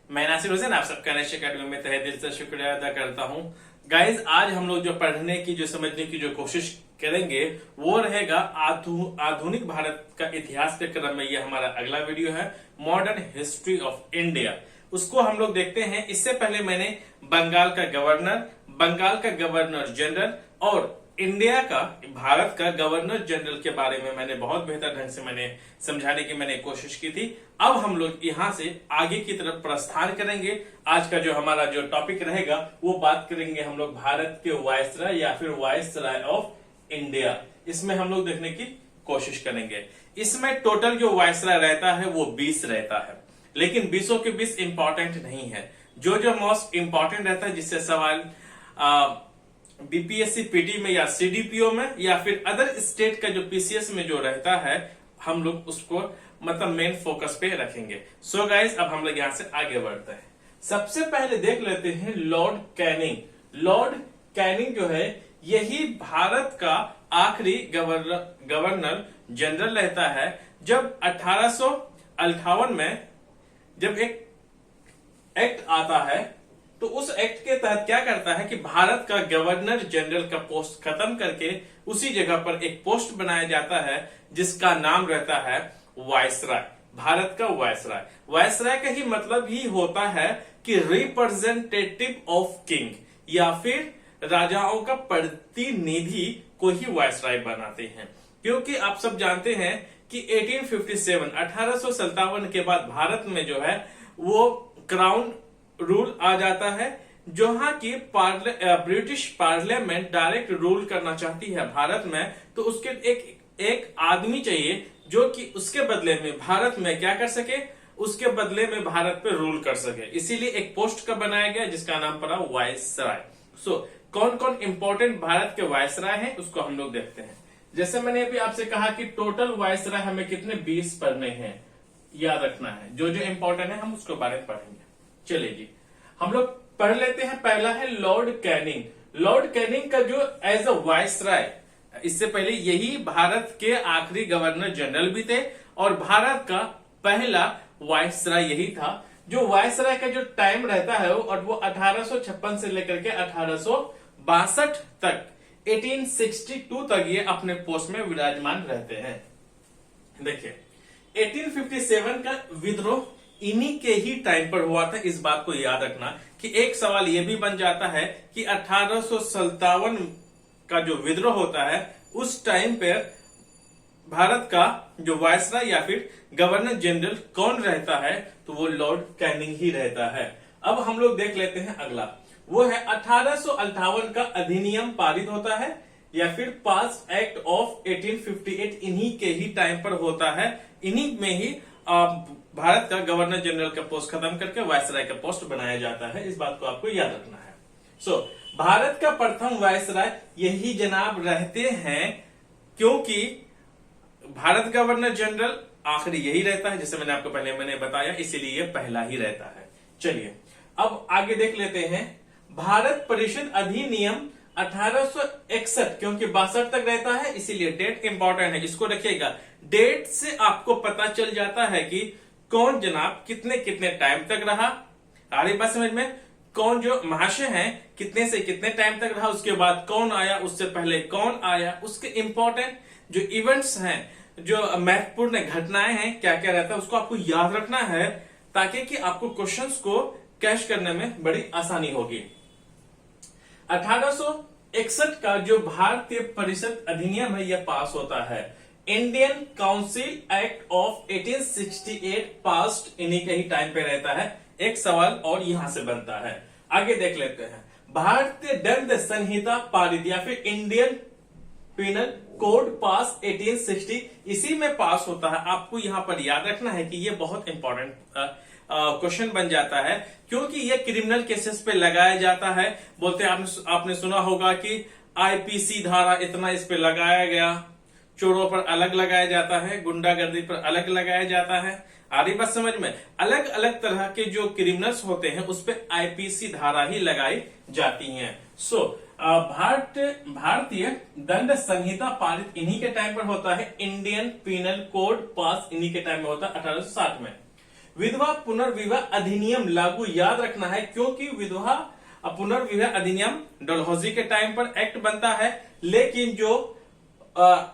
मैं नासिर हुसैन आप सबका नेश अकेडमी में तहे दिल से शुक्रिया अदा करता हूं। गाइज, आज हम लोग जो पढ़ने की जो समझने की जो कोशिश करेंगे वो रहेगा आधुनिक भारत का इतिहास के क्रम में। ये हमारा अगला वीडियो है, मॉडर्न हिस्ट्री ऑफ इंडिया। उसको हम लोग देखते हैं। इससे पहले मैंने बंगाल का गवर्नर जनरल और इंडिया का, भारत का गवर्नर जनरल के बारे में मैंने बहुत बेहतर ढंग से मैंने समझाने की मैंने कोशिश की थी। अब हम लोग यहां से आगे की तरफ प्रस्थान करेंगे। आज का जो हमारा जो टॉपिक रहेगा वो बात करेंगे हम लोग भारत के वायसराय या फिर वायसराय ऑफ इंडिया। इसमें हम लोग देखने की कोशिश करेंगे। इसमें टोटल जो वायसराय रहता है वो 20 रहता है, लेकिन 20 के 20 इंपॉर्टेंट नहीं है। जो मोस्ट इंपॉर्टेंट रहता है, जिससे सवाल बीपीएससी पीटी में या सीडीपीओ में या फिर अदर स्टेट का जो पीसीएस में जो रहता है, हम लोग उसको मतलब मेन फोकस पे रखेंगे। सो गाइस, अब हम लोग यहां से आगे बढ़ते हैं। सबसे पहले देख लेते हैं लॉर्ड कैनिंग। लॉर्ड कैनिंग जो है, यही भारत का आखिरी गवर्नर जनरल रहता है। जब 1858 में जब एक एक्ट आता है, तो उस एक्ट के तहत क्या करता है कि भारत का गवर्नर जनरल का पोस्ट खत्म करके उसी जगह पर एक पोस्ट बनाया जाता है जिसका नाम रहता है वायसराय। भारत का वायसराय। वायसराय का ही मतलब ही होता है कि रिप्रेजेंटेटिव ऑफ किंग, या फिर राजाओं का प्रतिनिधि को ही वायसराय बनाते हैं। क्योंकि आप सब जानते हैं कि 1857 के बाद भारत में जो है वो क्राउन रूल आ जाता है, जहां की ब्रिटिश पार्लियामेंट डायरेक्ट रूल करना चाहती है भारत में। तो उसके एक आदमी चाहिए जो कि उसके बदले में भारत में क्या कर सके, उसके बदले में भारत पे रूल कर सके। इसीलिए एक पोस्ट का बनाया गया जिसका नाम पड़ा वायसराय। सो कौन कौन इंपॉर्टेंट भारत के वायसराय हैं उसको हम लोग देखते हैं। जैसे मैंने अभी आपसे कहा कि टोटल वायसराय हमें कितने 20 पढ़ने हैं, याद रखना है। जो जो इंपॉर्टेंट है हम उसके बारे में पढ़ेंगे। चलिए जी, हम लोग पढ़ लेते हैं। पहला है लॉर्ड कैनिंग। लॉर्ड कैनिंग का जो एज अ वायसराय, इससे पहले यही भारत के आखिरी गवर्नर जनरल भी थे और भारत का पहला वायसराय यही था। जो वायसराय का जो टाइम रहता है वो 1856 से लेकर के 1862 तक, 1862 तक ये अपने पोस्ट में विराजमान रहते हैं। देखिए, 1857 का विद्रोह इन्हीं के ही टाइम पर हुआ था। इस बात को याद रखना कि एक सवाल यह भी बन जाता है कि 1857 का जो विद्रोह होता है उस टाइम पर भारत का जो वायसराय या फिर गवर्नर जनरल कौन रहता है, तो वो लॉर्ड कैनिंग ही रहता है। अब हम लोग देख लेते हैं अगला, वो है 1858 का अधिनियम पारित होता है या फिर पास एक्ट ऑफ 1858 इन्हीं के ही टाइम पर होता है। इन्हीं में ही भारत का गवर्नर जनरल का पोस्ट खत्म करके वायसराय का पोस्ट बनाया जाता है। इस बात को आपको याद रखना है। सो भारत का प्रथम वायसराय यही जनाब रहते हैं, क्योंकि भारत गवर्नर जनरल आखिरी यही रहता है, जैसे मैंने आपको पहले बताया, इसीलिए ये पहला ही रहता है। चलिए अब आगे देख लेते हैं। भारत परिषद अधिनियम 1861, क्योंकि 62 तक रहता है इसीलिए डेट इंपॉर्टेंट है, इसको रखिएगा। डेट से आपको पता चल जाता है कि कौन जनाब कितने कितने टाइम तक रहा। आ रही बात समझ में? कौन जो महाशय हैं कितने से कितने टाइम तक रहा, उसके बाद कौन आया, उससे पहले कौन आया, उसके इंपॉर्टेंट जो इवेंट्स हैं, जो महत्वपूर्ण घटनाएं हैं, क्या क्या रहता है उसको आपको याद रखना है, ताकि कि आपको क्वेश्चंस को कैच करने में बड़ी आसानी होगी। 1861 का जो भारतीय परिषद अधिनियम है यह पास होता है। Indian council act of 1868 passed इन्हीं के ही टाइम पे रहता है। एक सवाल और यहां से बनता है, आगे देख लेते हैं। भारतीय दंड संहिता पारित या फिर इंडियन पिनल कोड पास 1860 इसी में पास होता है। आपको यहां पर याद रखना है कि ये बहुत इंपॉर्टेंट क्वेश्चन बन जाता है, क्योंकि ये क्रिमिनल केसेस पे लगाया जाता है। बोलते हैं, आपने सुना होगा कि आईपीसी धारा इतना इस पे लगाया गया, चोरों पर अलग लगाया जाता है, गुंडागर्दी पर अलग लगाया जाता है। आ रही बात समझ में? अलग अलग तरह के जो क्रिमिनल्स होते हैं उस पे आईपीसी धारा ही लगाई जाती हैं। सो भारतीय दंड संहिता पारित इन्हीं के टाइम पर होता है। इंडियन पिनल कोड पास इन्हीं के टाइम में होता है 1860 में। विधवा पुनर्विवाह अधिनियम लागू, याद रखना है, क्योंकि विधवा पुनर्विवाह अधिनियम डलहौजी के टाइम पर एक्ट बनता है, लेकिन जो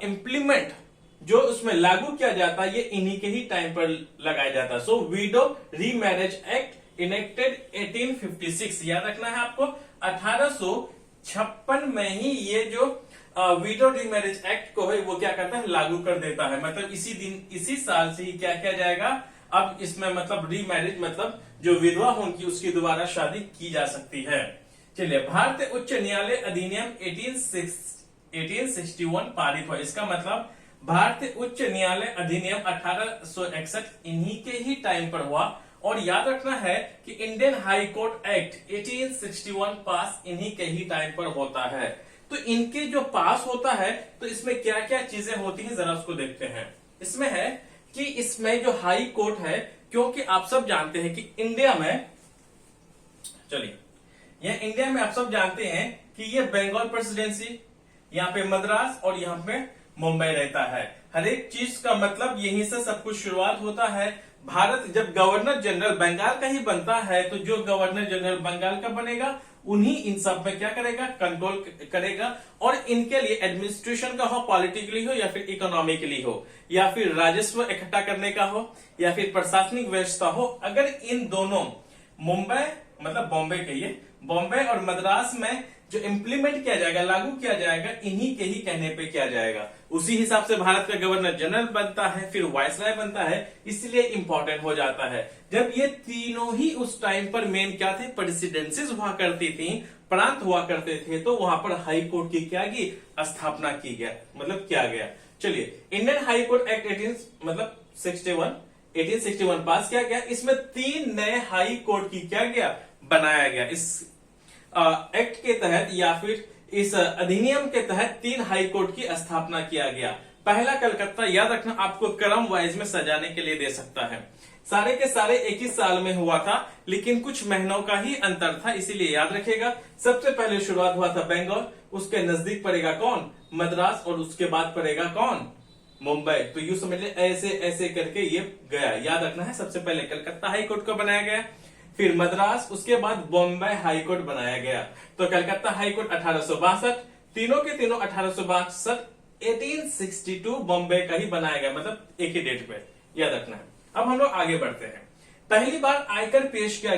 इंप्लीमेंट जो उसमें लागू किया जाता है ये इन्हीं के ही टाइम पर लगाया जाता है। सो विडो रीमैरिज एक्ट इनेक्टेड 1856, याद रखना है आपको 1856 में ही ये जो विडो रीमैरिज एक्ट को है वो क्या करता है, लागू कर देता है। मतलब इसी दिन इसी साल से ही क्या किया जाएगा, अब इसमें मतलब रीमैरिज मतलब जो विधवा होंगी उसकी दोबारा शादी की जा सकती है। चलिए, भारतीय उच्च न्यायालय अधिनियम 1861 पारित हुआ। इसका मतलब भारतीय उच्च न्यायालय अधिनियम 1861 इन्हीं के ही टाइम पर हुआ। और याद रखना है कि इंडियन हाई कोर्ट एक्ट 1861 पास इन्हीं के ही टाइम पर होता है। तो इनके जो पास होता है तो इसमें क्या क्या चीजें होती हैं जरा उसको देखते हैं। इसमें है कि इसमें जो हाई कोर्ट है, क्योंकि आप सब जानते हैं कि इंडिया में, चलिए यह इंडिया में आप सब जानते हैं कि ये बंगाल प्रेसिडेंसी, यहाँ पे मद्रास और यहाँ पे मुंबई रहता है। हर एक चीज का मतलब यहीं से सब कुछ शुरुआत होता है। भारत जब गवर्नर जनरल बंगाल का ही बनता है तो जो गवर्नर जनरल बंगाल का बनेगा उन्हीं इन सब में क्या करेगा, कंट्रोल करेगा। और इनके लिए एडमिनिस्ट्रेशन का हो, पॉलिटिकली हो या फिर इकोनॉमिकली हो, या फिर राजस्व इकट्ठा करने का हो, या फिर प्रशासनिक व्यवस्था हो, अगर इन दोनों मुंबई मतलब बॉम्बे कहिए, बॉम्बे और मद्रास में जो इंप्लीमेंट किया जाएगा, लागू किया जाएगा, इन्हीं के ही कहने पे किया जाएगा। उसी हिसाब से भारत का गवर्नर जनरल बनता है, फिर वायसराय बनता है, इसलिए इंपॉर्टेंट हो जाता है। जब ये तीनों ही उस टाइम पर मेन क्या थे, प्रेसिडेंसीज हुआ करती थी, प्रांत हुआ करते थे, तो वहां पर हाई कोर्ट की क्या की स्थापना की गया, मतलब किया गया। चलिए, इंडियन हाई कोर्ट एक्ट 1861 पास किया गया। इसमें 3 नए हाई कोर्ट की क्या गया, बनाया गया। इस एक्ट के तहत या फिर इस अधिनियम के तहत 3 हाई कोर्ट की स्थापना किया गया। पहला कलकत्ता, याद रखना, आपको क्रम वाइज में सजाने के लिए दे सकता है। सारे के सारे एक ही साल में हुआ था, लेकिन कुछ महीनों का ही अंतर था, इसीलिए याद रखेगा। सबसे पहले शुरुआत हुआ था बंगाल, उसके नजदीक पड़ेगा कौन, मद्रास, और उसके बाद पड़ेगा कौन, मुंबई। तो यूं समझ ले, ऐसे ऐसे करके ये गया। याद रखना है, सबसे पहले कलकत्ता हाई कोर्ट को बनाया गया, फिर मद्रास, उसके बाद बॉम्बे हाई कोर्ट बनाया गया। तो कलकत्ता हाई कोर्ट 1862, तीनों के तीनों 1862, 1862 बॉम्बे का ही बनाया गया, मतलब एक ही डेट पे, याद रखना है। अब हम लोग आगे बढ़ते हैं। पहली बार आयकर पेश किया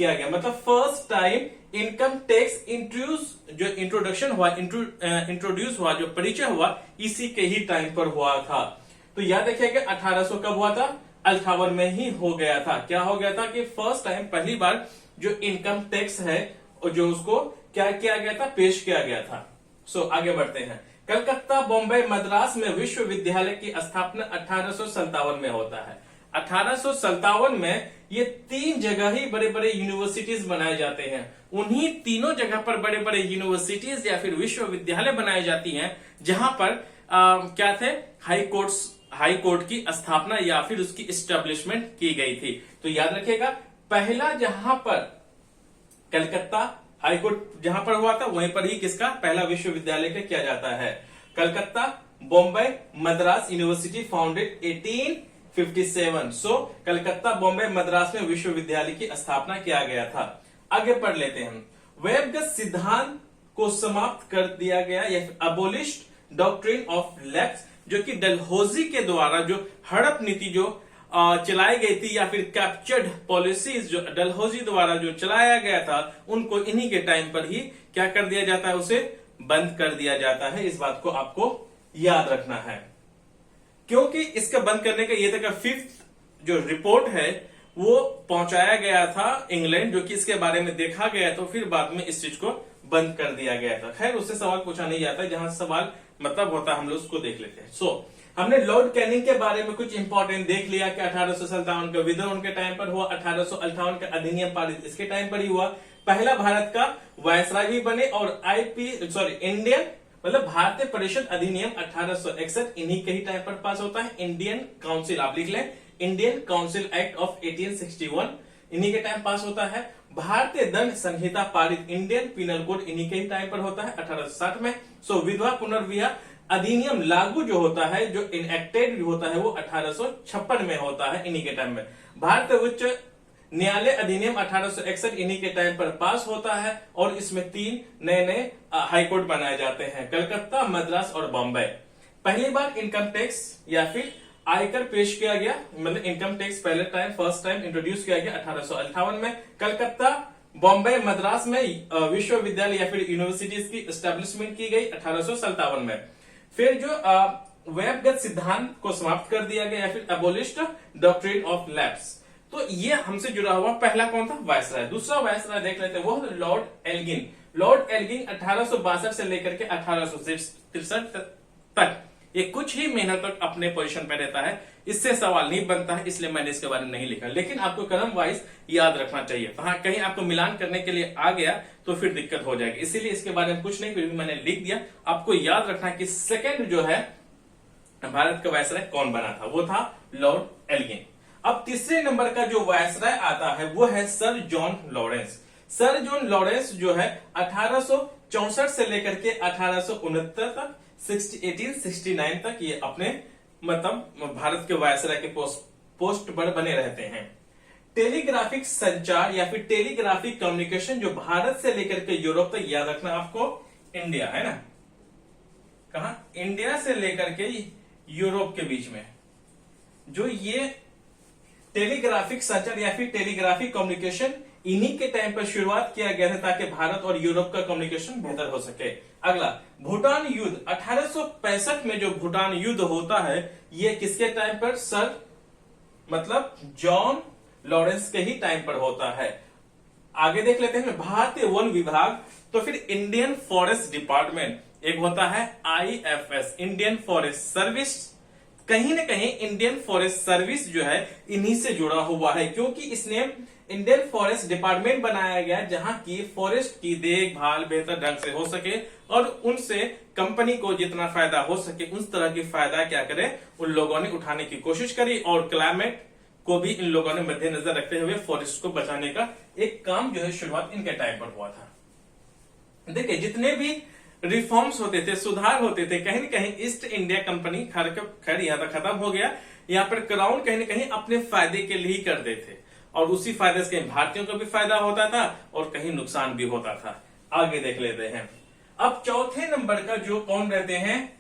गया मतलब first time income tax introduction हुआ, इंट्रोड्यूस हुआ, जो परिचय हुआ, इसी के ही टाइम पर हुआ था। तो याद रखिएगा 1800 कब हुआ था, 58 में ही हो गया था। क्या हो गया था कि फर्स्ट टाइम पहली बार जो इनकम टैक्स है जो उसको क्या किया गया था, पेश किया गया था। सो आगे बढ़ते हैं। कलकत्ता, बॉम्बे, मद्रास में विश्वविद्यालय की स्थापना 1857 में होता है। 1857 में ये 3 जगह ही बड़े बड़े यूनिवर्सिटीज बनाए जाते हैं। उन्हीं तीनों जगह पर बड़े बड़े यूनिवर्सिटीज या फिर विश्वविद्यालय बनाई जाती हैं, जहां पर क्या थे, हाई कोर्ट की स्थापना या फिर उसकी एस्टेब्लिशमेंट की गई थी। तो याद रखिएगा, पहला जहां पर कलकत्ता हाई कोर्ट जहां पर हुआ था, वहीं पर ही किसका पहला विश्वविद्यालय का किया जाता है। Calcutta, Bombay, Madras university founded 1857। सो कलकत्ता, बॉम्बे, मद्रास में विश्वविद्यालय की स्थापना किया गया था। आगे पढ़ लेते हैं। वेबगत सिद्धांत को समाप्त कर दिया गया, या अबोलिश्ड डॉक्ट्रिन ऑफ लैप्स, जो कि डलहौजी के द्वारा जो हड़प नीति जो चलाई गई थी, या फिर कैप्चर्ड पॉलिसीज जो डलहौजी द्वारा जो चलाया गया था, उनको इन्हीं के टाइम पर ही क्या कर दिया जाता है, उसे बंद कर दिया जाता है। इस बात को आपको याद रखना है, क्योंकि इसका बंद करने का ये तक 5th जो रिपोर्ट है वो पहुंचाया गया था इंग्लैंड, जो कि इसके बारे में देखा गया, तो फिर बाद में इस चीज को बंद कर दिया गया था। खैर, उससे सवाल पूछा नहीं जाता, जहां सवाल मतलब होता है हम लोग उसको देख लेते हैं। हमने लॉर्ड कैनिंग के बारे में कुछ इंपॉर्टेंट देख लिया कि 1857 का विद्रोह उनके टाइम पर हुआ, 1858 का अधिनियम पारित इसके टाइम पर ही हुआ। पहला भारत का वायसराय भी बने, और इंडियन मतलब भारतीय परिषद अधिनियम 1861 इन्हीं के ही टाइम पर पास होता है। इंडियन काउंसिल, आप लिख लें, इंडियन काउंसिल एक्ट ऑफ 1861 इन्हीं के टाइम पास होता है। भारतीय दंड संहिता पारित, इंडियन पिनल कोड, इन्हीं के ही टाइम पर होता है 1860 में। सो विधवा पुनर्विवाह अधिनियम लागू जो होता है, जो इनएक्टेड होता है, वो 1856 में होता है, इन्हीं के टाइम में। भारत उच्च न्यायालय अधिनियम 1861 इन्हीं के टाइम पर पास होता है और इसमें 3 नए नए हाईकोर्ट बनाए जाते हैं, कलकत्ता, मद्रास और बॉम्बे। पहली बार इनकम टैक्स या फिर आयकर पेश किया गया, मतलब इनकम टैक्स पहले टाइम फर्स्ट टाइम इंट्रोड्यूस किया गया 1858 में। कलकत्ता, बॉम्बे, मद्रास में विश्वविद्यालय या फिर यूनिवर्सिटीज की एस्टेब्लिशमेंट की गई 1857 में। फिर जो वेबगत सिद्धांत को समाप्त कर दिया गया या फिर एबोलिश्ड डॉक्ट्रिन ऑफ लैप्स। तो ये हमसे जुड़ा हुआ पहला कौन था? वायसराय। दूसरा वायसराय देख लेते हैं, वो लॉर्ड एल्गिन। लॉर्ड एल्गिन 1862 से लेकर के 1863 तक ये कुछ ही महीनों तक अपने पोजीशन पे रहता है। इससे सवाल नहीं बनता है, इसलिए मैंने इसके बारे में नहीं लिखा, लेकिन आपको क्रम वाइज याद रखना चाहिए। तो हाँ, कहीं आपको मिलान करने के लिए आ गया तो फिर दिक्कत हो जाएगी, इसीलिए इसके बारे में कुछ नहीं, फिर भी मैंने लिख दिया। आपको याद रखना कि सेकेंड जो है भारत का वायसराय कौन बना था, वो था लॉर्ड एल्गिन। अब तीसरे नंबर का जो वायसराय आता है वो है sir John Lawrence. Sir John Lawrence जो है 1864 से लेकर के 1869 तक 1869 तक ये अपने मतलब भारत के वायसराय के पोस्ट पर बने रहते हैं। टेलीग्राफिक संचार या फिर टेलीग्राफिक कम्युनिकेशन जो भारत से लेकर के यूरोप तक, याद रखना आपको इंडिया है ना, कहा इंडिया से लेकर के यूरोप के बीच में जो ये टेलीग्राफिक संचार या फिर टेलीग्राफिक कम्युनिकेशन इन्हीं के टाइम पर शुरुआत किया गया था ताकि भारत और यूरोप का कम्युनिकेशन बेहतर हो सके। अगला भूटान युद्ध 1865 में जो भूटान युद्ध होता है ये किसके टाइम पर? सर मतलब जॉन लॉरेंस के ही टाइम पर होता है। आगे देख लेते हैं भारतीय वन विभाग, तो फिर इंडियन फॉरेस्ट डिपार्टमेंट, एक होता है IFS इंडियन फॉरेस्ट सर्विस। कहीं ना कहीं इंडियन फॉरेस्ट सर्विस जो है इन्हीं से जुड़ा हुआ है, क्योंकि इसने इंडियन फॉरेस्ट डिपार्टमेंट बनाया गया जहां की फॉरेस्ट की देखभाल बेहतर ढंग से हो सके और उनसे कंपनी को जितना फायदा हो सके उस तरह की फायदा क्या करे उन लोगों ने उठाने की कोशिश करी, और क्लाइमेट को भी इन लोगों ने मद्देनजर रखते हुए फॉरेस्ट को बचाने का एक काम जो है शुरुआत इनके टाइम पर हुआ था। देखिए जितने भी रिफॉर्म्स होते थे, सुधार होते थे, कहीं न कहीं ईस्ट इंडिया कंपनी खैर यहाँ तक खत्म हो गया, यहाँ पर क्राउन कहीं न कहीं अपने फायदे के लिए ही करते थे और उसी फायदे से कहीं भारतीयों को भी फायदा होता था और कहीं नुकसान भी होता था। आगे देख लेते हैं। अब चौथे नंबर का जो कौन रहते हैं,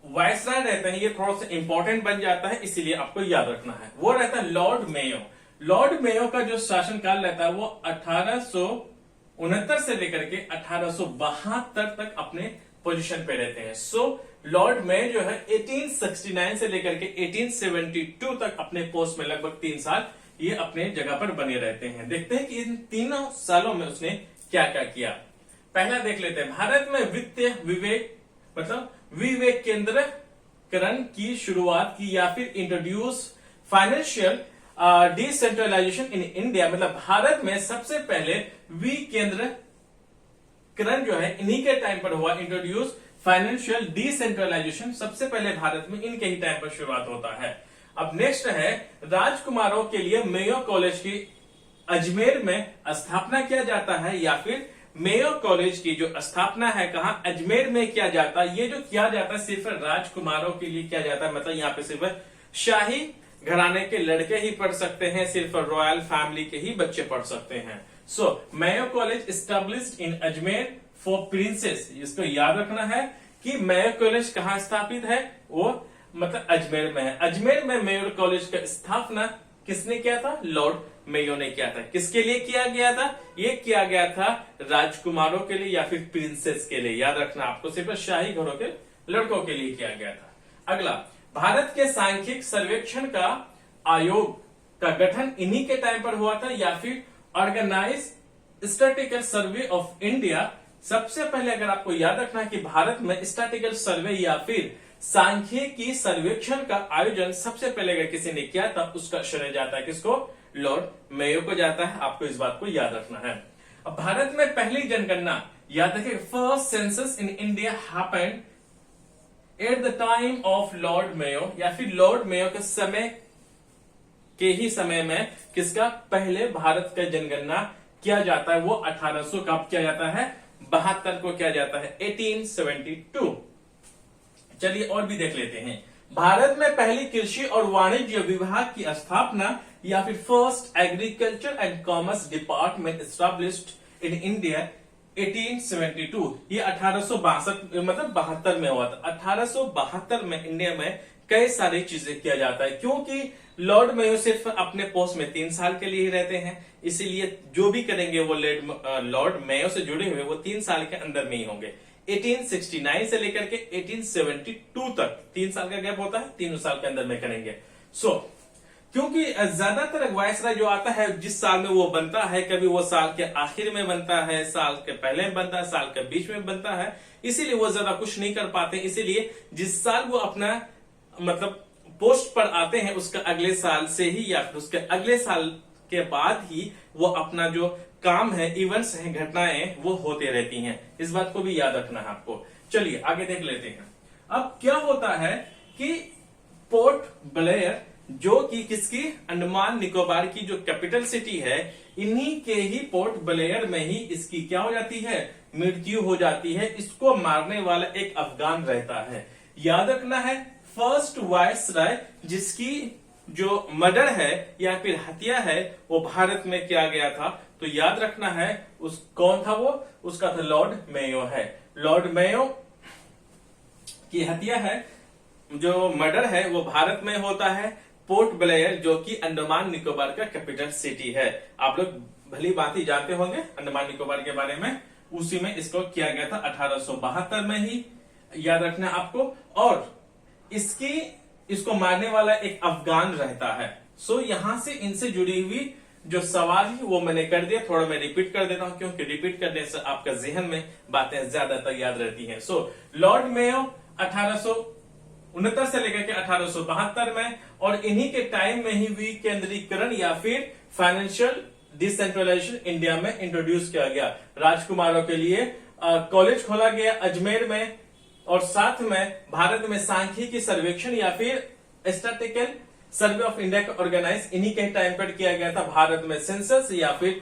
वायसराय रहते हैं, ये थोड़ा सा इंपॉर्टेंट बन जाता है, इसीलिए आपको याद रखना है। वो रहता है लॉर्ड मेयो। लॉर्ड मेयो का जो शासनकाल रहता है वो 1869 से लेकर के 1872 तक अपने पोजीशन पे रहते हैं। सो लॉर्ड मेयो जो है 1869 से लेकर के 1872 तक अपने पोस्ट में लगभग 3 साल ये अपने जगह पर बने रहते हैं। देखते हैं कि इन तीनों सालों में उसने क्या क्या किया। पहला देख लेते हैं, भारत में वित्तीय विवेक मतलब विवेक केंद्रीकरण की शुरुआत की या फिर introduce financial decentralisation in India, मतलब भारत में सबसे पहले विकेंद्रीकरण जो है इन्हीं के टाइम पर हुआ। इंट्रोड्यूस फाइनेंशियल डिसेंट्रलाइजेशन सबसे पहले भारत में इनके ही टाइम पर शुरुआत होता है। अब नेक्स्ट है राजकुमारों के लिए मेयो कॉलेज की अजमेर में स्थापना किया जाता है, या फिर मेयो कॉलेज की जो स्थापना है कहा अजमेर में किया जाता है। ये जो किया जाता है सिर्फ राजकुमारों के लिए किया जाता है, मतलब यहाँ पे सिर्फ शाही घराने के लड़के ही पढ़ सकते हैं, सिर्फ रॉयल फैमिली के ही बच्चे पढ़ सकते हैं। So Mayo college established in Ajmer for princes, इसको याद रखना है कि मेयो कॉलेज कहाँ स्थापित है, वो मतलब अजमेर में है। अजमेर में मेयो कॉलेज का स्थापना किसने किया था? लॉर्ड मेयो ने किया था। किसके लिए किया गया था? ये किया गया था राजकुमारों के लिए या फिर प्रिंसेस के लिए, याद रखना आपको, सिर्फ शाही घरों के लड़कों के लिए किया गया था। अगला, भारत के सांख्यिक सर्वेक्षण का आयोग का गठन इन्हीं के टाइम पर हुआ था, या फिर organise statistical survey of India. सबसे पहले अगर आपको याद रखना कि भारत में स्टैटिस्टिकल सर्वे या फिर सांख्यिकी सर्वेक्षण का आयोजन सबसे पहले अगर किसी ने किया था उसका श्रेय जाता है किसको? लॉर्ड मेयो को जाता है। आपको इस बात को याद रखना है। अब भारत में पहली जनगणना, याद रखिए, first census in India happened at the time of Lord Mayo, या फिर लॉर्ड मेयो के समय के ही समय में किसका पहले भारत का जनगणना किया जाता है, वो 1800 कब किया जाता है? 72 को किया जाता है, 1872। चलिए और भी देख लेते हैं। भारत में पहली कृषि और वाणिज्य विभाग की स्थापना या फिर first agriculture and commerce department established in India 1872। ये 1862 मतलब 72 में हुआ था। 1872 में इंडिया में कई सारी चीजें किया जाता है, क्योंकि लॉर्ड मेयो सिर्फ अपने पोस्ट में 3 साल के लिए ही रहते हैं, इसीलिए जो भी करेंगे वो लॉर्ड मेयो से जुड़े हुए वो 3 साल के अंदर में ही होंगे। 1869 से लेकर के 1872 तक 3 साल का गैप होता है, 3 साल के अंदर में करेंगे। क्योंकि ज्यादातर वायसराय जो आता है जिस साल में वो बनता है, कभी वो साल के आखिर में बनता है, साल के पहले में बनता है, साल के बीच में बनता है, इसीलिए वो ज्यादा कुछ नहीं कर पाते। इसीलिए जिस साल वो अपना मतलब पोस्ट पर आते हैं उसका अगले साल से ही या फिर उसके अगले साल के बाद ही वो अपना जो काम है, इवेंट्स हैं, घटनाएं वो होते रहती हैं। इस बात को भी याद रखना है आपको। चलिए आगे देख लेते हैं। अब क्या होता है कि पोर्ट ब्लेयर जो कि किसकी, अंडमान निकोबार की जो कैपिटल सिटी है, इन्हीं के ही पोर्ट ब्लेयर में ही इसकी क्या हो जाती है, मृत्यु हो जाती है। इसको मारने वाला एक अफगान रहता है। याद रखना है फर्स्ट वायसराय जिसकी जो मर्डर है या फिर हत्या है वो भारत में किया गया था, तो याद रखना है उस कौन था वो, उसका था लॉर्ड मेयो है। लॉर्ड मेयो की हत्या है, जो मर्डर है वो भारत में होता है, पोर्ट ब्लेयर जो कि अंडमान निकोबार का कैपिटल सिटी है। आप लोग भली बात ही जानते होंगे अंडमान निकोबार के बारे में, उसी में इसको किया गया था 1872 में ही, याद रखना आपको। और इसको मारने वाला एक अफगान रहता है। यहां से इनसे जुड़ी हुई जो सवाल है वो मैंने कर दिया, थोड़ा मैं रिपीट कर देता हूं क्योंकि रिपीट करने से आपका जहन में बातें ज्यादातर याद रहती हैं। लॉर्ड मेयो 1869 से लेकर के 1872 में, और इन्हीं के टाइम में ही विकेंद्रीकरण या फिर फाइनेंशियल डिसेंट्रलाइजेशन इंडिया में इंट्रोड्यूस किया गया। राजकुमारों के लिए कॉलेज खोला गया अजमेर में, और साथ में भारत में सांख्यिकी सर्वेक्षण या फिर स्टैटिस्टिकल सर्वे ऑफ इंडिया का ऑर्गेनाइज इन्हीं के टाइम पर किया गया था। भारत में सेंसस या फिर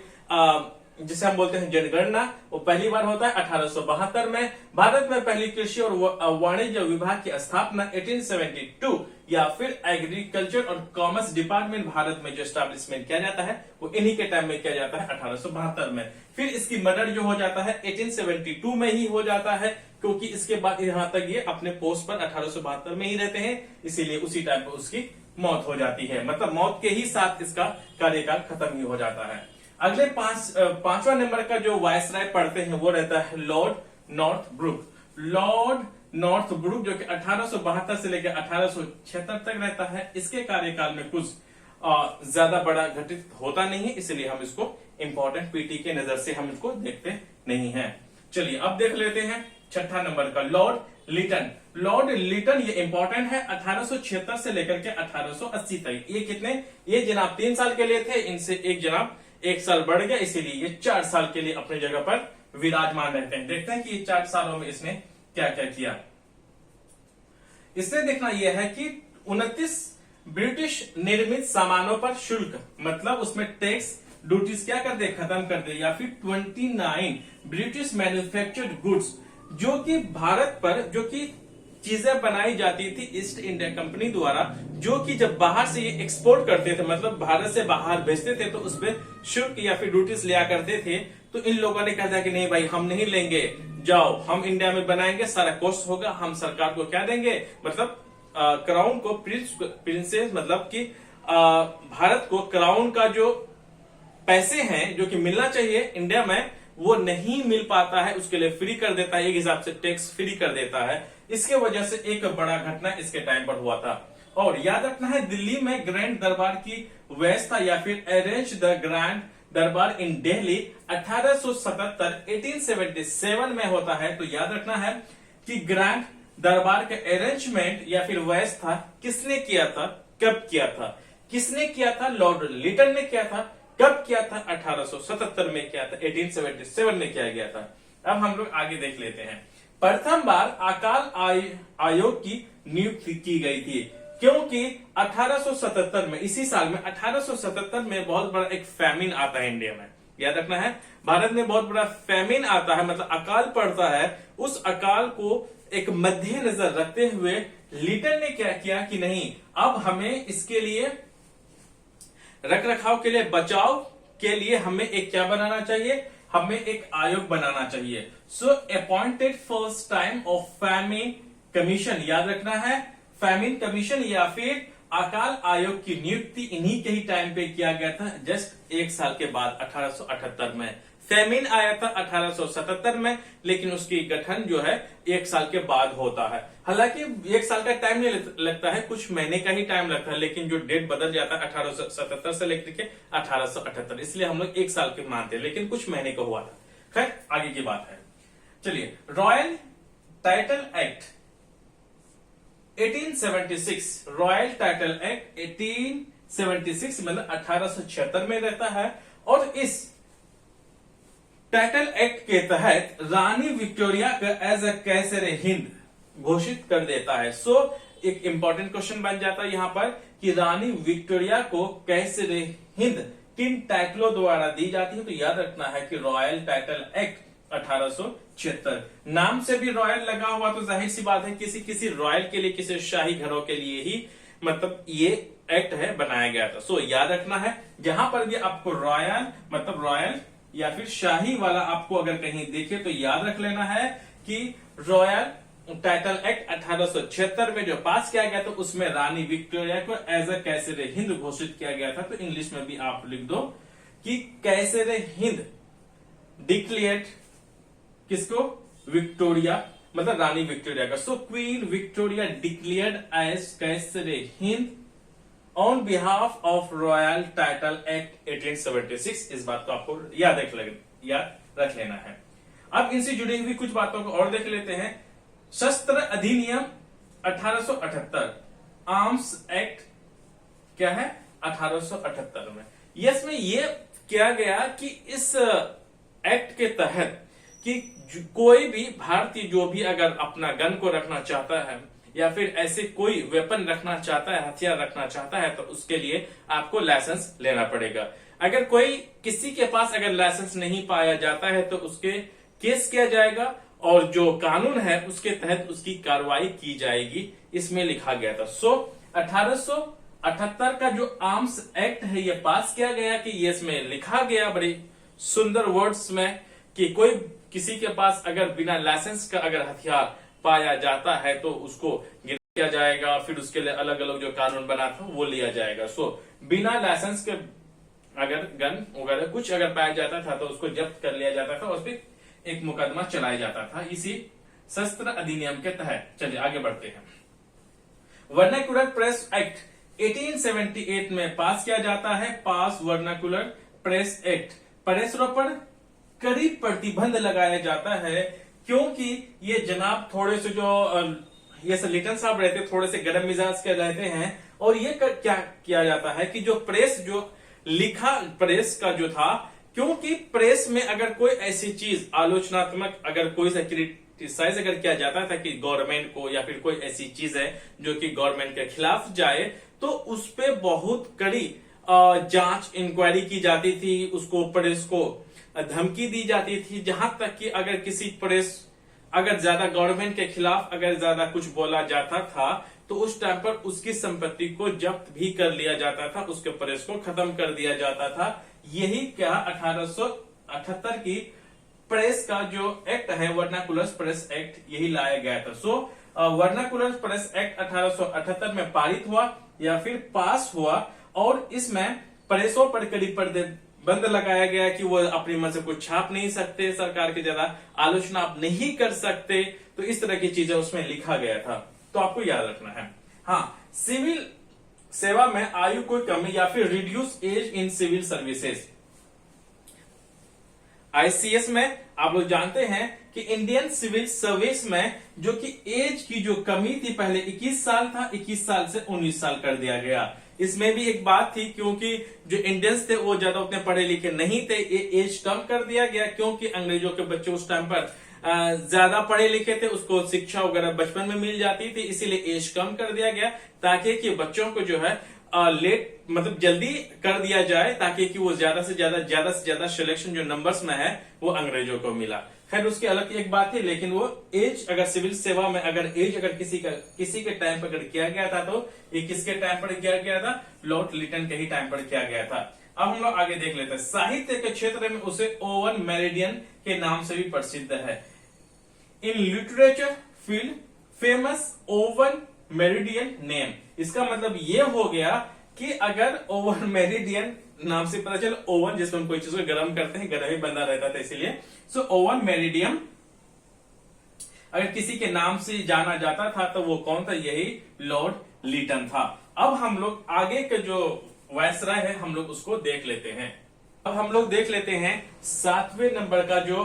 जिसे हम बोलते हैं जनगणना, वो पहली बार होता है 1872 में। भारत में पहली कृषि और वाणिज्य विभाग की स्थापना 1872 या फिर एग्रीकल्चर और कॉमर्स डिपार्टमेंट भारत में जो एस्टैब्लिशमेंट किया जाता है वो इन्हीं के टाइम में किया जाता है 1872 में। फिर इसकी मर्डर जो हो जाता है 1872 में ही हो जाता है, क्योंकि इसके बाद यहां तक ये अपने पोस्ट पर 1872 में ही रहते हैं, इसीलिए उसी टाइम पर उसकी मौत हो जाती है। मतलब मौत के ही साथ इसका कार्यकाल खत्म ही हो जाता है। अगले पांचवा नंबर का जो वायसराय पढ़ते हैं वो रहता है लॉर्ड नॉर्थब्रुक। लॉर्ड नॉर्थब्रुक जो कि 1872 से लेकर 1876 तक रहता है। इसके कार्यकाल में कुछ ज्यादा बड़ा घटित होता नहीं है, इसलिए हम इसको इंपॉर्टेंट पीटी के नजर से हम इसको देखते नहीं है। चलिए अब देख लेते हैं छठा नंबर का लॉर्ड लिटन। लॉर्ड लिटन ये इंपॉर्टेंट है, 1876 से लेकर के 1880 तक। ये जनाब 3 साल के लिए थे, इनसे एक जनाब 1 साल बढ़ गया, इसीलिए ये 4 साल के लिए अपनी जगह पर विराजमान रहते हैं। देखते हैं कि ये 4 सालों में इसने क्या क्या किया। इससे देखना यह है कि 29 ब्रिटिश निर्मित सामानों पर शुल्क, मतलब उसमें टैक्स ड्यूटीज क्या कर दे, खत्म कर दे। या फिर 29 ब्रिटिश मैन्युफैक्चर्ड गुड्स, जो कि भारत पर जो कि चीजें बनाई जाती थी ईस्ट इंडिया कंपनी द्वारा, जो कि जब बाहर से ये एक्सपोर्ट करते थे, मतलब भारत से बाहर भेजते थे, तो उसपे शुल्क या फिर ड्यूटीज लिया करते थे। तो इन लोगों ने कहा था कि नहीं भाई हम नहीं लेंगे, जाओ हम इंडिया में बनाएंगे, सारा कॉस्ट होगा, हम सरकार को क्या देंगे, मतलब क्राउन को प्रिंसेस, मतलब कि भारत को क्राउन का जो पैसे हैं जो कि मिलना चाहिए इंडिया में वो नहीं मिल पाता है, उसके लिए फ्री कर देता है, एक हिसाब से टैक्स फ्री कर देता है। इसके वजह से एक बड़ा घटना इसके टाइम पर हुआ था। और याद रखना है दिल्ली में ग्रैंड दरबार की व्यवस्था या फिर अरेंज द ग्रैंड दरबार इन दिल्ली 1877 में होता है। तो याद रखना है कि ग्रैंड दरबार के अरेंजमेंट या फिर व्यवस्था किसने किया था, कब किया था, किसने किया था, लॉर्ड लिटन ने किया था। कब किया था, 1877 में किया था, 1877 में किया गया था। अब हम लोग आगे देख लेते हैं। प्रथम बार अकाल आयोग की नियुक्ति की गई थी, क्योंकि 1877 में, इसी साल में 1877 में बहुत बड़ा एक फैमिन आता है इंडिया में। याद रखना है भारत में बहुत बड़ा फैमिन आता है, मतलब अकाल पड़ता है। उस अकाल को एक मद्देनजर रखते हुए लिटन ने क्या किया कि नहीं, अब हमें इसके लिए रख रखाव के लिए, बचाव के लिए हमें एक क्या बनाना चाहिए, हमें एक आयोग बनाना चाहिए। So appointed first time of famine commission, याद रखना है फैमिन कमीशन या फिर अकाल आयोग की नियुक्ति इन्हीं के ही टाइम पे किया गया था, जस्ट एक साल के बाद 1878 में। फैमिन आया था 1877 में, लेकिन उसकी गठन जो है एक साल के बाद होता है। हालांकि एक साल का टाइम नहीं लगता है, कुछ महीने का ही टाइम लगता है, लेकिन जो डेट बदल जाता है 1877 से लेकर के 1878, इसलिए हम लोग एक साल के मानते हैं, लेकिन कुछ महीने का हुआ था। खैर आगे की बात है। चलिए, royal title act 1876, royal title act 1876 मतलब 1876 में रहता है, और इस टाइटल एक्ट के तहत रानी विक्टोरिया का एज अ कैसर हिंद घोषित कर देता है। सो एक इंपॉर्टेंट क्वेश्चन बन जाता है यहां पर कि रानी विक्टोरिया को कैसर हिंद किन टाइटलों द्वारा दी जाती है, तो याद रखना है कि रॉयल टाइटल एक्ट 1876, नाम से भी रॉयल लगा हुआ, तो जाहिर सी बात है किसी किसी रॉयल के लिए, किसी शाही घरों के लिए ही मतलब ये एक्ट है बनाया गया था। सो याद रखना है, जहां पर भी आपको रॉयल मतलब रॉयल या फिर शाही वाला आपको अगर कहीं देखे तो याद रख लेना है कि रॉयल टाइटल एक्ट 1876 में जो पास किया गया था उसमें रानी विक्टोरिया को एज अ कैसर हिंद घोषित किया गया था। तो इंग्लिश में भी आप लिख दो कि कैसर हिंद डिक्लेयर्ड किसको, विक्टोरिया मतलब रानी विक्टोरिया का। So queen Victoria declared as Kaiser Hind on behalf of royal title act 1876। इस बात को आपको याद रख लेना है। अब इनसे जुड़ी हुई कुछ बातों को और देख लेते हैं। शस्त्र अधिनियम 1878, आर्म्स एक्ट क्या है 1878 में, इसमें ये किया गया कि इस एक्ट के तहत कि कोई भी भारतीय जो भी अगर अपना गन को रखना चाहता है या फिर ऐसे कोई वेपन रखना चाहता है, हथियार रखना चाहता है, तो उसके लिए आपको लाइसेंस लेना पड़ेगा। अगर कोई किसी के पास अगर लाइसेंस नहीं पाया जाता है तो उसके केस किया जाएगा और जो कानून है उसके तहत उसकी कार्रवाई की जाएगी, इसमें लिखा गया था। सो 1878 का जो आर्म्स एक्ट है ये पास किया गया कि ये इसमें लिखा गया बड़े सुंदर वर्ड्स में कि कोई किसी के पास अगर बिना लाइसेंस का अगर हथियार पाया जाता है तो उसको गिरफ्तार किया जाएगा, फिर उसके लिए अलग अलग जो कानून बना था वो लिया जाएगा। सो बिना लाइसेंस के अगर गन वगैरह कुछ अगर पाया जाता था तो उसको जब्त कर लिया जाता था, उस पर एक मुकदमा चलाया जाता था इसी शस्त्र अधिनियम के तहत। चलिए आगे बढ़ते हैं। वर्नाकुलर प्रेस एक्ट 1878 में पास किया जाता है, पास वर्नाकुलर प्रेस एक्ट। प्रेसरों पर कड़ी प्रतिबंध लगाया जाता है क्योंकि ये जनाब थोड़े से जो ये लिटन साहब रहते थोड़े से गर्म मिजाज के रहते हैं, और ये क्या किया जाता है कि जो प्रेस जो लिखा प्रेस का जो था, क्योंकि प्रेस में अगर कोई ऐसी चीज आलोचनात्मक अगर कोई सा क्रिटिसाइज अगर किया जाता था कि गवर्नमेंट को या फिर कोई ऐसी चीज है जो कि गवर्नमेंट के खिलाफ जाए, तो उस पे बहुत कड़ी जांच इंक्वायरी की जाती थी, उसको प्रेस को धमकी दी जाती थी, जहां तक कि अगर किसी प्रेस अगर ज्यादा गवर्नमेंट के खिलाफ अगर ज्यादा कुछ बोला जाता था तो उस टाइम पर उसकी संपत्ति को जब्त भी कर लिया जाता था, उसके प्रेस को खत्म कर दिया जाता था। यही क्या 1878 की प्रेस का जो एक्ट है वर्नाकुलर प्रेस एक्ट यही लाया गया था। सो वर्नाकुलर प्रेस एक्ट 1878 में पारित हुआ या फिर पास हुआ, और इसमें प्रेसों पर कड़ी प्रतिबंध लगाया गया कि वो अपनी मन से कुछ छाप नहीं सकते, सरकार की ज्यादा आलोचना आप नहीं कर सकते, तो इस तरह की चीजें उसमें लिखा गया था। तो आपको याद रखना है। हाँ, सिविल सेवा में आयु कोई कमी या फिर reduce age in civil services, ICS में आप लोग जानते हैं कि इंडियन सिविल सर्विस में जो कि एज की जो कमी थी पहले 21 साल था, 21 साल से 19 साल कर दिया गया। इसमें भी एक बात थी क्योंकि जो इंडियंस थे वो ज्यादा उतने पढ़े लिखे नहीं थे, ये एज कम कर दिया गया क्योंकि अंग्रेजों के बच्चे उस टाइम पर ज्यादा पढ़े लिखे थे, उसको शिक्षा वगैरह बचपन में मिल जाती थी, इसीलिए एज कम कर दिया गया ताकि कि बच्चों को जो है लेट मतलब जल्दी कर दिया जाए, ताकि कि वो ज्यादा से ज्यादा सिलेक्शन जो नंबर्स में है वो अंग्रेजों को मिला। खैर उसकी अलग एक बात है, लेकिन वो एज अगर सिविल सेवा में अगर किसी के टाइम पर अगर किया गया था तो ये किसके टाइम पर किया गया था? लॉर्ड लिटन के ही टाइम पर किया गया था। अब हम लोग आगे देख लेते हैं। साहित्य के क्षेत्र में उसे ओवन मेरिडियन के नाम से भी प्रसिद्ध है। In literature field famous oven meridian name. इसका मतलब ये हो गया कि अगर ओवन मेरिडियन नाम से पता चल, ओवन जिसमें हम कोई चीज को गर्म करते हैं, गर्म ही बंधा रहता था इसीलिए। सो ओवन मेरिडियन अगर किसी के नाम से जाना जाता था तो वो कौन था? यही लॉर्ड लिटन था। अब हम लोग आगे के जो वायसराय है हम लोग उसको देख लेते हैं। अब हम लोग देख लेते हैं 7वें नंबर का जो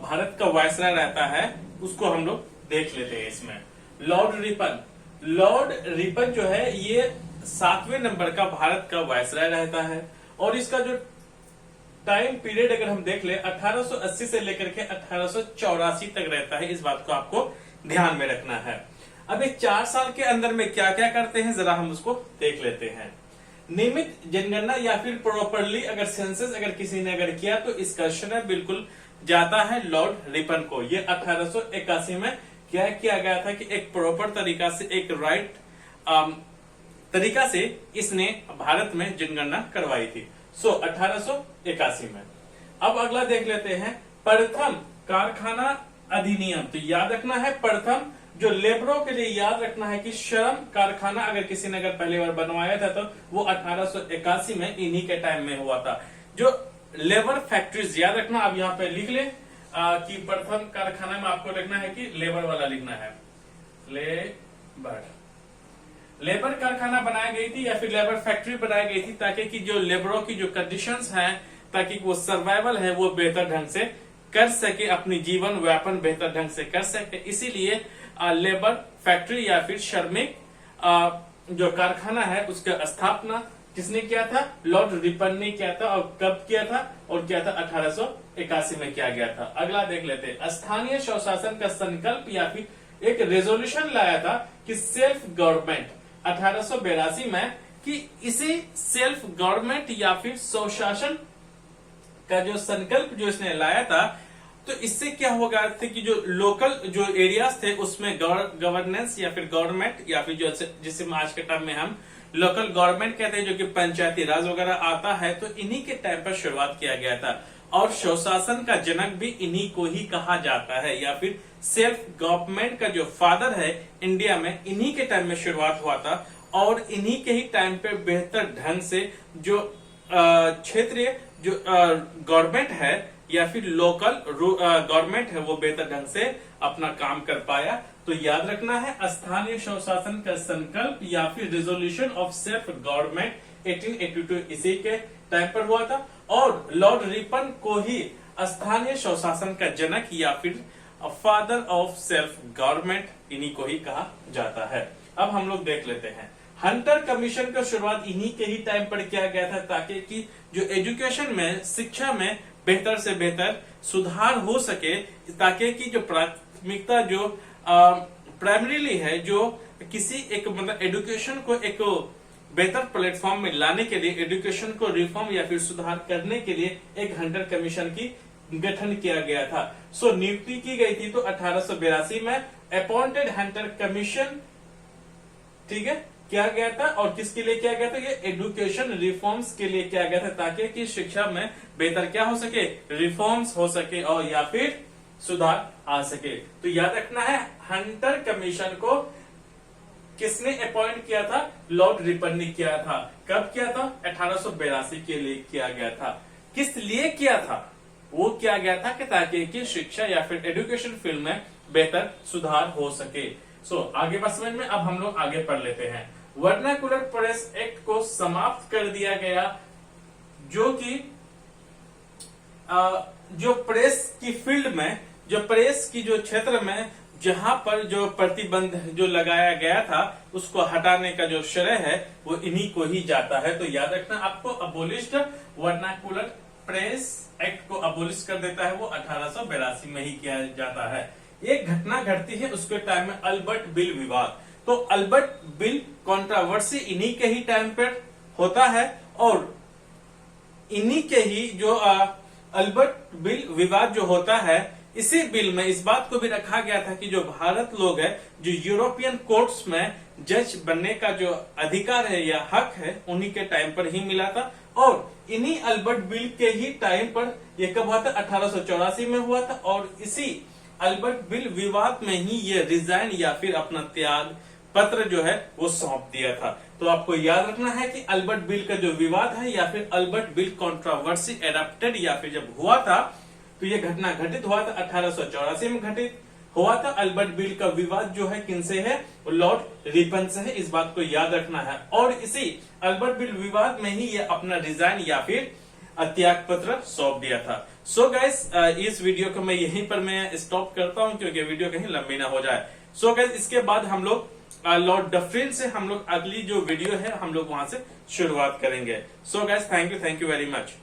भारत का वायसराय रहता है उसको हम लोग देख लेते हैं। इसमें लॉर्ड रिपन, लॉर्ड रिपन जो है ये 7वें नंबर का भारत का वायसराय रहता है। और इसका जो टाइम पीरियड अगर हम देख ले 1880 से लेकर के 1884 तक रहता है। इस बात को आपको ध्यान में रखना है। अब ये 4 साल के अंदर में क्या क्या करते हैं जरा हम उसको देख लेते हैं। नियमित जनगणना या फिर प्रॉपरली अगर सेंसस अगर किसी ने अगर किया तो इसका श्रेय बिल्कुल जाता है लॉर्ड रिपन को। ये 1881 में क्या किया गया था कि एक प्रॉपर तरीका से एक राइट तरीका से इसने भारत में जनगणना करवाई थी। 1881 में। अब अगला देख लेते हैं प्रथम कारखाना अधिनियम। तो याद रखना है प्रथम जो लेबरों के लिए याद रखना है कि श्रम कारखाना अगर किसी ने अगर पहली बार बनवाया था तो वो 1881 में इन्हीं के टाइम में हुआ था। जो लेबर फैक्ट्रीज याद रखना, अब यहाँ पे लिख ले कि प्रथम कारखाना में आपको लिखना है कि लेबर वाला लिखना है। लेबर कारखाना बनाई गई थी या फिर लेबर फैक्ट्री बनाई गई थी ताकि कि जो लेबरों की जो कंडीशंस हैं ताकि वो सर्वाइवल है वो बेहतर ढंग से कर सके, अपनी जीवन व्यापन बेहतर ढंग से कर सके। इसीलिए लेबर फैक्ट्री या फिर श्रमिक जो कारखाना है उसका स्थापना किसने किया था? लॉर्ड रिपन ने किया था। और कब किया था? और किया था 1881 में किया गया था। अगला देख लेते हैं। स्थानीय स्वशासन का संकल्प या फिर एक रेजोल्यूशन लाया था कि सेल्फ गवर्नमेंट 1882 में, कि इसे सेल्फ गवर्नमेंट या फिर स्वशासन का जो संकल्प जो इसने लाया था तो इससे क्या होगा कि जो लोकल जो एरियाज थे उसमें गवर्नेंस या फिर गवर्नमेंट या फिर जो जिसे आज के टाइम में हम लोकल गवर्नमेंट कहते हैं जो कि पंचायती राज वगैरह आता है, तो इन्हीं के टाइम पर शुरुआत किया गया था। और स्वशासन का जनक भी इन्हीं को ही कहा जाता है या फिर सेल्फ गवर्नमेंट का जो फादर है इंडिया में, इन्हीं के टाइम में शुरुआत हुआ था। और इन्हीं के ही टाइम पे बेहतर ढंग से जो क्षेत्रीय जो गवर्नमेंट है या फिर लोकल गवर्नमेंट है वो बेहतर ढंग से अपना काम कर पाया। तो याद रखना है स्थानीय स्वशासन का संकल्प या फिर रिजोल्यूशन ऑफ सेल्फ गवर्नमेंट 1882 इसी के टाइम पर हुआ था। और लॉर्ड रिपन को ही स्थानीय स्वशासन का जनक या फिर फादर ऑफ सेल्फ गवर्नमेंट इन्हीं को ही कहा जाता है। अब हम लोग देख लेते हैं हंटर कमीशन का शुरुआत इन्हीं के ही टाइम पर किया गया था ताकि कि जो एजुकेशन में शिक्षा में बेहतर से बेहतर सुधार हो सके, ताकि कि जो प्राथमिकता जो प्राइमरीली है जो किसी एक मतलब एजुकेशन को एक बेहतर प्लेटफॉर्म में लाने के लिए, एजुकेशन को रिफॉर्म या फिर सुधार करने के लिए एक हंटर कमीशन की गठन किया गया था। नियुक्ति की गई थी तो 1882 में अपॉइंटेड हंटर कमीशन, ठीक है, किया गया था। और किसके लिए किया गया था? ये एजुकेशन रिफॉर्म्स के लिए किया गया था ताकि कि शिक्षा में बेहतर क्या हो सके, रिफॉर्म्स हो सके और या फिर सुधार आ सके। तो याद रखना है हंटर कमीशन को किसने अपॉइंट किया था? लॉर्ड रिपन ने किया था। कब किया था? 1882 के लिए किया गया था। किस लिए किया था? वो किया गया था कि ताकि कि शिक्षा या फिर एजुकेशन फील्ड में बेहतर सुधार हो सके। आगे बस समझ में। अब हम लोग आगे पढ़ लेते हैं। वर्नाकुलर प्रेस एक्ट को समाप्त कर दिया गया जो कि जो प्रेस की फील्ड में, जो प्रेस की जो क्षेत्र में जहां पर जो प्रतिबंध जो लगाया गया था उसको हटाने का जो श्रेय है वो इन्हीं को ही जाता है। तो याद रखना आपको अबोलिश्ड वर्नाकुलर प्रेस एक्ट को अबोलिश कर देता है वो 1882 में ही किया जाता है। एक घटना घटती है उसके टाइम में अल्बर्ट बिल विवाद। तो अल्बर्ट बिल कंट्रोवर्सी इन्हीं के ही टाइम पर होता है और इन्हीं के ही जो अल्बर्ट बिल विवाद जो होता है, इसी बिल में इस बात को भी रखा गया था कि जो भारत लोग है, जो यूरोपियन कोर्ट्स में जज बनने का जो अधिकार है या हक है, उन्हीं के टाइम पर ही मिला था। और इन्हीं अल्बर्ट बिल के ही टाइम पर ये कब हुआ था, 1884 में हुआ था। और इसी अल्बर्ट बिल विवाद में ही ये रिजाइन या फिर अपना त्याग पत्र जो है वो सौंप दिया था। तो आपको याद रखना है कि अल्बर्ट बिल का जो विवाद है या फिर अल्बर्ट बिल कंट्रोवर्सी एडॉप्टेड या फिर जब हुआ था, तो ये घटना घटित हुआ था 1884 में घटित हुआ था। अल्बर्ट बिल का विवाद जो है किनसे है, लॉर्ड रिपन से है, इस बात को याद रखना है। और इसी अल्बर्ट बिल विवाद में ही ये अपना रिजाइन या फिर त्याग पत्र सौंप दिया था। सो गाइस, इस वीडियो को मैं यहीं पर मैं स्टॉप करता हूं क्योंकि वीडियो कहीं लंबी ना हो जाए। सो गाइस, इसके बाद हम लोग लॉर्ड डफरिन से हम लोग अगली जो वीडियो है हम लोग वहां से शुरुआत करेंगे। So guys, thank you very much.